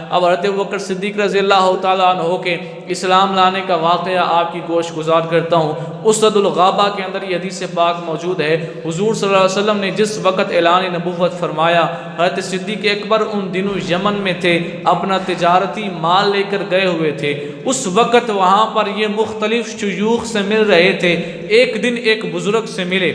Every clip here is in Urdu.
اب حضرت ابوبکر صدیق رضی اللہ تعالیٰ عنہ کے اسلام لانے کا واقعہ آپ کی گوش گزار کرتا ہوں۔ اسد الغابہ کے اندر یہ حدیث پاک موجود ہے، حضور صلی اللہ علیہ وسلم نے جس وقت اعلان نبوت فرمایا، حضرت صدیق اکبر ان دنوں یمن میں تھے، اپنا تجارتی مال لے کر گئے ہوئے تھے۔ اس وقت وہاں پر یہ مختلف شیوخ سے مل رہے تھے۔ ایک دن ایک بزرگ سے ملے،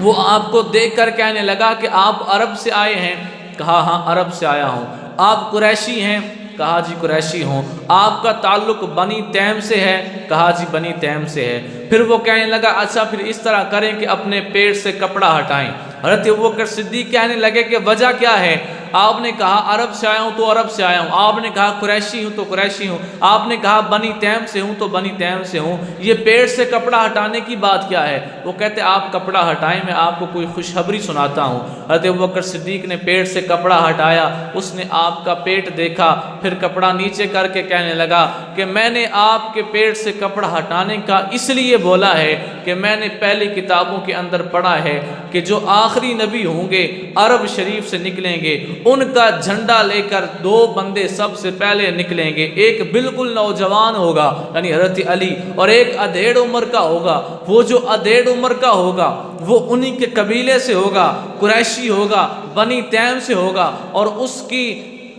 وہ آپ کو دیکھ کر کہنے لگا کہ آپ عرب سے آئے ہیں؟ کہا ہاں عرب سے آیا ہوں۔ آپ قریشی ہیں؟ کہا جی قریشی ہوں۔ آپ کا تعلق بنی تیم سے ہے؟ کہا جی بنی تیم سے ہے۔ پھر وہ کہنے لگا اچھا پھر اس طرح کریں کہ اپنے پیٹ سے کپڑا ہٹائیں۔ حضرت ابوبکر صدیق کہنے لگے کہ وجہ کیا ہے؟ آپ نے کہا عرب سے آیا ہوں تو عرب سے آیا ہوں، آپ نے کہا قریشی ہوں تو قریشی ہوں، آپ نے کہا بنی تیم سے ہوں تو بنی تیم سے ہوں، یہ پیٹ سے کپڑا ہٹانے کی بات کیا ہے؟ وہ کہتے آپ کپڑا ہٹائیں، میں آپ کو کوئی خوشخبری سناتا ہوں۔ حضرت ابوبکر صدیق نے پیٹ سے کپڑا ہٹایا، اس نے آپ کا پیٹ دیکھا، پھر کپڑا نیچے کر کے کہنے لگا کہ میں نے آپ کے پیٹ سے کپڑا ہٹانے کا اس لیے بولا ہے کہ میں نے پہلی کتابوں کے اندر پڑھا ہے کہ جو آخری نبی ہوں گے عرب شریف سے نکلیں گے، ان کا جھنڈا لے کر دو بندے سب سے پہلے نکلیں گے، ایک بالکل نوجوان ہوگا یعنی حضرت علی، اور ایک ادھیڑ عمر کا ہوگا۔ وہ جو ادھیڑ عمر کا ہوگا وہ انہی کے قبیلے سے ہوگا، قریشی ہوگا، بنی تیم سے ہوگا، اور اس کی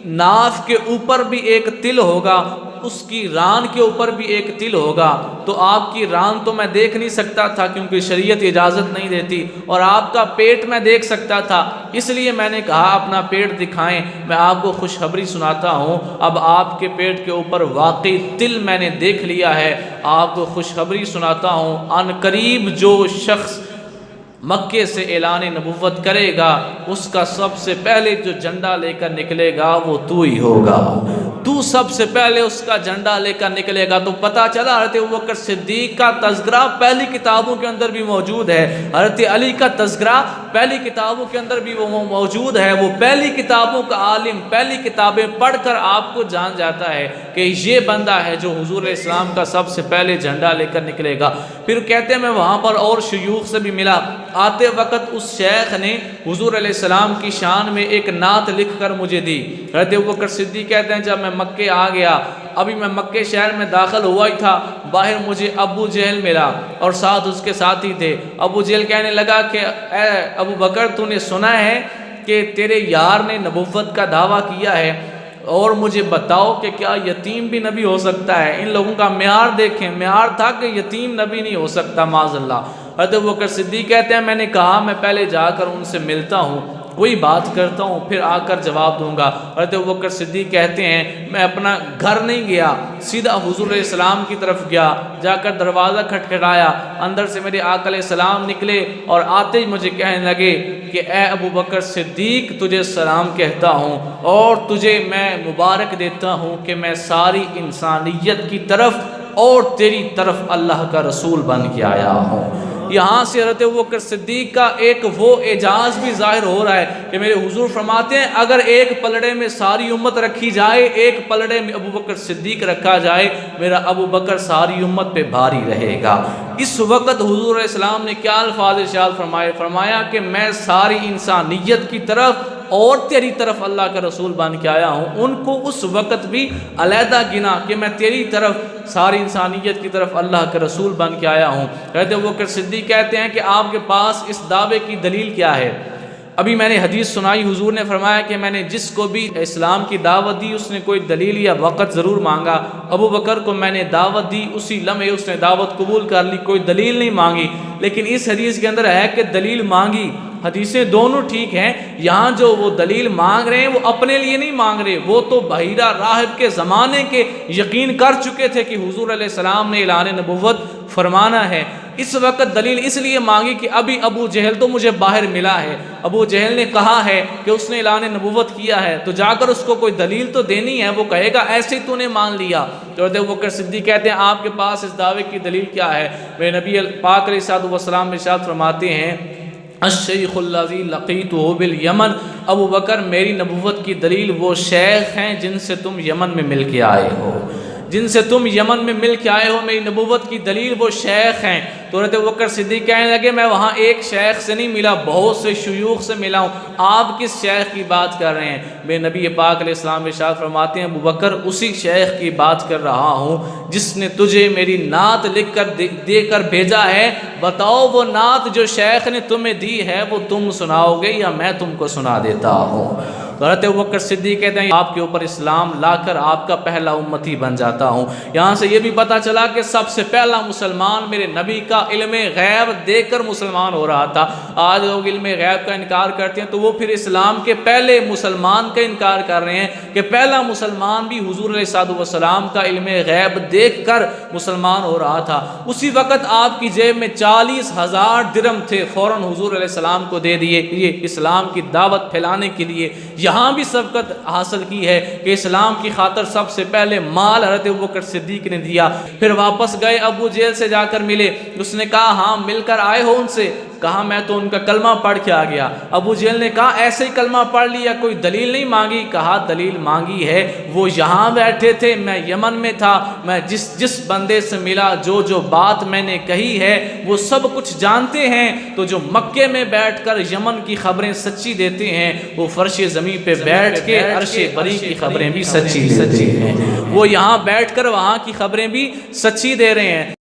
ناف کے اوپر بھی ایک تل ہوگا، اس کی ران کے اوپر بھی ایک تل ہوگا۔ تو آپ کی ران تو میں دیکھ نہیں سکتا تھا کیونکہ شریعت اجازت نہیں دیتی، اور آپ کا پیٹ میں دیکھ سکتا تھا، اس لیے میں نے کہا اپنا پیٹ دکھائیں، میں آپ کو خوشخبری سناتا ہوں۔ اب آپ کے پیٹ کے اوپر واقعی تل میں نے دیکھ لیا ہے، آپ کو خوشخبری سناتا ہوں، ان قریب جو شخص مکے سے اعلان نبوت کرے گا اس کا سب سے پہلے جو جھنڈا لے کر نکلے گا وہ تو ہی ہوگا، تو سب سے پہلے اس کا جھنڈا لے کر نکلے گا۔ تو پتہ چلا حضرت ابوبکر صدیق کا تذکرہ پہلی کتابوں کے اندر بھی موجود ہے، حضرت علی کا تذکرہ پہلی کتابوں کے اندر بھی وہ موجود ہے۔ وہ پہلی کتابوں کا عالم، پہلی کتابیں پڑھ کر آپ کو جان جاتا ہے کہ یہ بندہ ہے جو حضور علیہ السلام کا سب سے پہلے جھنڈا لے کر نکلے گا۔ پھر کہتے ہیں میں وہاں پر اور شیوخ سے بھی ملا، آتے وقت اس شیخ نے حضور علیہ السلام کی شان میں ایک نعت لکھ کر مجھے دی۔ حضرت ابوبکر صدیق کہتے ہیں جب میں مکے آ گیا، ابھی میں مکے شہر میں داخل ہوا ہی تھا، باہر مجھے ابو جہل ملا اور ساتھ اس کے ساتھی تھے۔ ابو جہل کہنے لگا کہ اے ابو بکر تو نے سنا ہے کہ تیرے یار نے نبوت کا دعویٰ کیا ہے، اور مجھے بتاؤ کہ کیا یتیم بھی نبی ہو سکتا ہے؟ ان لوگوں کا معیار دیکھیں، معیار تھا کہ یتیم نبی نہیں ہو سکتا معاذ اللہ۔ حضرت ابوبکر صدیق کہتے ہیں میں نے کہا میں پہلے جا کر ان سے ملتا ہوں، کوئی بات کرتا ہوں، پھر آ کر جواب دوں گا۔ حضرت ابوبکر صدیق کہتے ہیں میں اپنا گھر نہیں گیا، سیدھا حضور علیہ السلام کی طرف گیا، جا کر دروازہ کھٹکھٹایا، اندر سے میرے آقا علیہ السلام نکلے اور آتے ہی مجھے کہنے لگے کہ اے ابوبکر صدیق تجھے سلام کہتا ہوں اور تجھے میں مبارک دیتا ہوں کہ میں ساری انسانیت کی طرف اور تیری طرف اللہ کا رسول بن کے آیا ہوں۔ یہاں سے حضرت ابوبکر صدیق کا ایک وہ اعجاز بھی ظاہر ہو رہا ہے کہ میرے حضور فرماتے ہیں اگر ایک پلڑے میں ساری امت رکھی جائے، ایک پلڑے میں ابوبکر صدیق رکھا جائے، میرا ابوبکر ساری امت پہ بھاری رہے گا۔ اس وقت حضور علیہ السلام نے کیا الفاظ ارشاد فرمایا کہ میں ساری انسانیت کی طرف اور تیری طرف اللہ کا رسول بن کے آیا ہوں۔ ان کو اس وقت بھی علیحدہ گنا کہ میں تیری طرف ساری انسانیت کی طرف اللہ کا رسول بن کے آیا ہوں۔ حضرت ابوبکر صدیق کہتے ہیں کہ آپ کے پاس اس دعوے کی دلیل کیا ہے؟ ابھی میں نے حدیث سنائی، حضور نے فرمایا کہ میں نے جس کو بھی اسلام کی دعوت دی اس نے کوئی دلیل یا وقت ضرور مانگا، ابو بکر کو میں نے دعوت دی اسی لمحے اس نے دعوت قبول کر لی، کوئی دلیل نہیں مانگی۔ لیکن اس حدیث کے اندر ہے کہ دلیل مانگی، حدیثیں دونوں ٹھیک ہیں، یہاں جو وہ دلیل مانگ رہے ہیں وہ اپنے لیے نہیں مانگ رہے، وہ تو بحیرہ راہب کے زمانے کے یقین کر چکے تھے کہ حضور علیہ السلام نے اعلان نبوت فرمانا ہے۔ اس وقت دلیل اس لیے مانگی کہ ابھی ابو جہل تو مجھے باہر ملا ہے، ابو جہل نے کہا ہے کہ اس نے اعلان نبوت کیا ہے، تو جا کر اس کو کوئی دلیل تو دینی ہے، وہ کہے گا ایسے ہی تو نے مان لیا۔ تو حضرت ابوبکر صدیق کہتے ہیں آپ کے پاس اس دعوے کی دلیل کیا ہے؟ میرے نبی پاک علیہ الصلوۃ والسلام ارشاد فرماتے ہیں الشیخ الذی لقیتہ بالیمن، ابو بکر میری نبوت کی دلیل وہ شیخ ہیں جن سے تم یمن میں مل کے آئے ہو، جن سے تم یمن میں مل کے آئے ہو، میری نبوت کی دلیل وہ شیخ ہیں۔ تو حضرت ابوبکر صدیق کہنے لگے میں وہاں ایک شیخ سے نہیں ملا، بہت سے شیوخ سے ملا ہوں، آپ کس شیخ کی بات کر رہے ہیں؟ بے نبی پاک علیہ السلام ارشاد فرماتے ہیں ابوبکر اسی شیخ کی بات کر رہا ہوں جس نے تجھے میری نعت لکھ کر دے کر بھیجا ہے، بتاؤ وہ نعت جو شیخ نے تمہیں دی ہے وہ تم سناؤ گے یا میں تم کو سنا دیتا ہوں؟ حضرت ابوبکر صدیق کہتے ہیں آپ کے اوپر اسلام لا کر آپ کا پہلا امتی بن جاتا ہوں۔ یہاں سے یہ بھی پتہ چلا کہ سب سے پہلا مسلمان میرے نبی کا علم غیب دے کر مسلمان ہو رہا تھا۔ آج لوگ علم غیب کا انکار کرتے ہیں تو وہ پھر اسلام کے پہلے مسلمان کا انکار کر رہے ہیں کہ پہلا مسلمان بھی حضور علیہ السلام کا علم غیب دیکھ کر مسلمان ہو رہا تھا۔ اسی وقت آپ کی جیب میں 40,000 درہم تھے، فوراً حضور علیہ السلام کو دے دیے، یہ اسلام کی دعوت پھیلانے کے لیے۔ یہاں بھی سبقت حاصل کی ہے کہ اسلام کی خاطر سب سے پہلے مال حضرت ابوبکر صدیق نے دیا۔ پھر واپس گئے، ابو جہل سے جا کر ملے، اس نے کہا ہاں مل کر آئے ہو ان سے؟ کہا میں تو ان کا کلمہ پڑھ کے آ گیا۔ ابو جہل نے کہا ایسے ہی کلمہ پڑھ لیا، کوئی دلیل نہیں مانگی؟ کہا دلیل مانگی ہے، وہ یہاں بیٹھے تھے، میں یمن میں تھا، میں جس بندے سے ملا جو بات میں نے کہی ہے وہ سب کچھ جانتے ہیں، تو جو مکے میں بیٹھ کر یمن کی خبریں سچی دیتے ہیں وہ فرش زمین پہ بیٹھ کے عرش بری کی خبریں بھی سچی دیتے ہیں، وہ یہاں بیٹھ کر وہاں کی خبریں بھی سچی دے رہے ہیں۔